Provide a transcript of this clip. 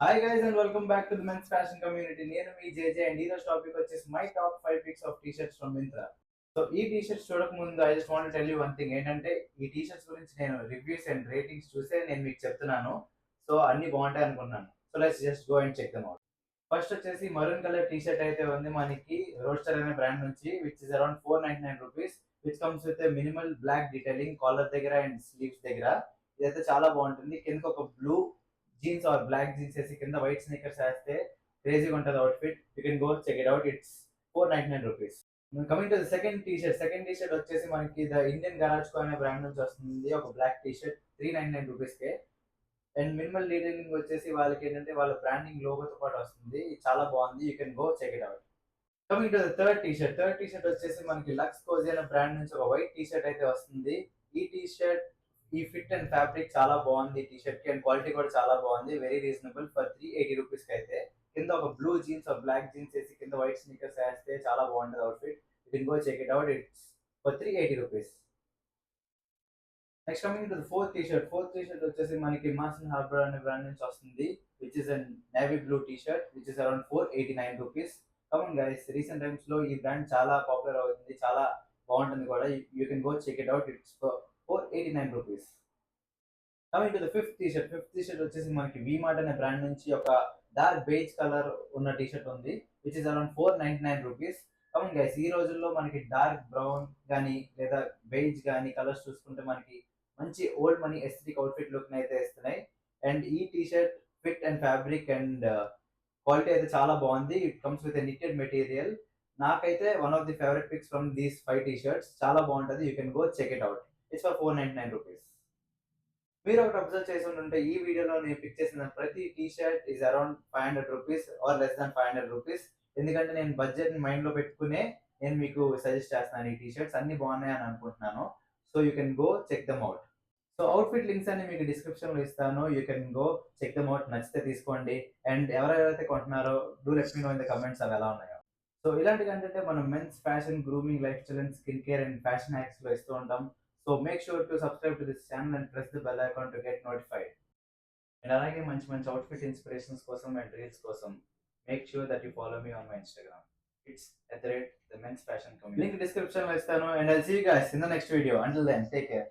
Hi guys and welcome back to the men's fashion community. నేను మీ JJ and ఈరోజు topic వచ్చేసి my top 5 picks of T shirts from Myntra. So ఈ T shirts చూడక ముందు I just want tell you one thing ఏంటంటే ఈ T shirts గురించి నేను రివ్యూస్ అండ్ రేటింగ్స్ చూసే నేను మీకు చెప్తున్నాను. సో అన్ని బాగుంటాయి అనుకున్నాను. So let's just go and check them out. First వచ్చేసి మరూన్ కలర్ టీ షర్ట్ అయితే ఉంది మనకి రోస్టర్ అనే బ్రాండ్ నుంచి which is around 499 rupees which comes with minimal black detailing collar దగ్గర అండ్ స్లీవ్స్ దగ్గర. ఇదైతే చాలా బాగుంటుంది. కింద ఒక blue jeans or black jeans వేసి కింద వైట్ స్నికర్స్ వేస్తే క్రేజీగా ఉంటుంది outfit. You can go check it out. It's 499 rupees. Coming to the second T shirt వచ్చేసి మనకి ద ఇండియన్ గరాజ్ కో అనే బ్రాండ్ నుంచి వస్తుంది. ఒక బ్లాక్ టీ షర్ట్ 399 రూపీస్ కే. అండ్ మినిమల్ డీటెయిలింగ్ వచ్చేసి వాళ్ళకి ఏంటంటే వాళ్ళ బ్రాండింగ్ లోగోతో పాటు వస్తుంది. చాలా బాగుంది. You can go check it out. Coming to the third T shirt వచ్చేసి మనకి లక్స్ కోజీ అనే బ్రాండ్ నుంచి ఒక వైట్ టీ షర్ట్ అయితే వస్తుంది. ఈ టీ షర్ట్ ఈ ఫిట్ అండ్ ఫ్యాబ్రిక్ చాలా బాగుంది. టీ షర్ట్ కి అండ్ క్వాలిటీ కూడా చాలా బాగుంది. వెరీ రీజనబుల్ ఫర్ 380 రూపీస్ కి అయితే. కింద ఒక బ్లూ జీన్స్ ఒక బ్లాక్ జీన్స్ వేసి కింద వైట్ స్నికర్స్ వేస్తే చాలా బాగుంటుంది outfit. You can go check it out. It's for 380 rupees. Next coming to fourth T shirt వచ్చేసి మనకి మాసన్ హార్బర్ అనే బ్రాండ్ నుంచి వస్తుంది which is an navy blue T shirt which is around 489 rupees. Come on guys, recent times లో ఈ brand చాలా popular అవుతుంది. చాలా బాగుంటుంది కూడా. You can go check it out. It's 489 rupees. Coming to the fifth tea shirt వచ్చేసి మనకి వీమార్ట్ అనే బ్రాండ్ నుంచి ఒక డార్క్ బేజ్ కలర్ ఉన్న టీ షర్ట్ ఉంది which is around 499 rupees. Coming guys, ఈ రోజుల్లో మనకి డార్క్ బ్రౌన్ కానీ లేదా బేజ్ కానీ కలర్స్ చూసుకుంటే మనకి మంచి old money aesthetic outfit look అయితే ఇస్తున్నాయి. అండ్ ఈ T shirt fit and fabric and quality అయితే చాలా బాగుంది. It comes with knitted material. నాకైతే one of the favourite picks from these 5 T shirts. చాలా బాగుంటుంది. You can go check it out. It's for 499 rupees. మీరు ఒకటి observe చేసి ఉంటే ఈ వీడియోలో నేను పిక్ చేసిన ప్రతి T shirt is around 500 rupees or less than 500 rupees. ఎందుకంటే నేను బడ్జెట్ మైండ్ లో పెట్టుకునే నేను మీకు సజెస్ట్ చేస్తున్నాను. ఈ టీ షర్ట్స్ అన్ని బాగున్నాయి అని అనుకుంటున్నాను. So you can go check them out. So outfit links అన్ని మీకు డిస్క్రిప్షన్ లో ఇస్తాను. You can go check them out. నచ్చితే తీసుకోండి. అండ్ ఎవరెవరైతే కొంటున్నారో do let me know in the comments అవి ఎలా ఉన్నాయో. సో ఇలాంటి కంటెంట్ మనం men's fashion, grooming, lifestyle and skin care and fashion hacks లో ఇస్తూ ఉంటాం. So make sure to subscribe to this channel and press the bell icon to get notified. And అలాగే మంచి మంచి అవుట్ఫిట్ ఇన్స్పిరేషన్స్ కోసం and reels కోసం make sure that you follow me on my Instagram. It's @the men's fashion community. Link description లో ఇస్తాను. And I'll see you guys in the next video. Until then take care.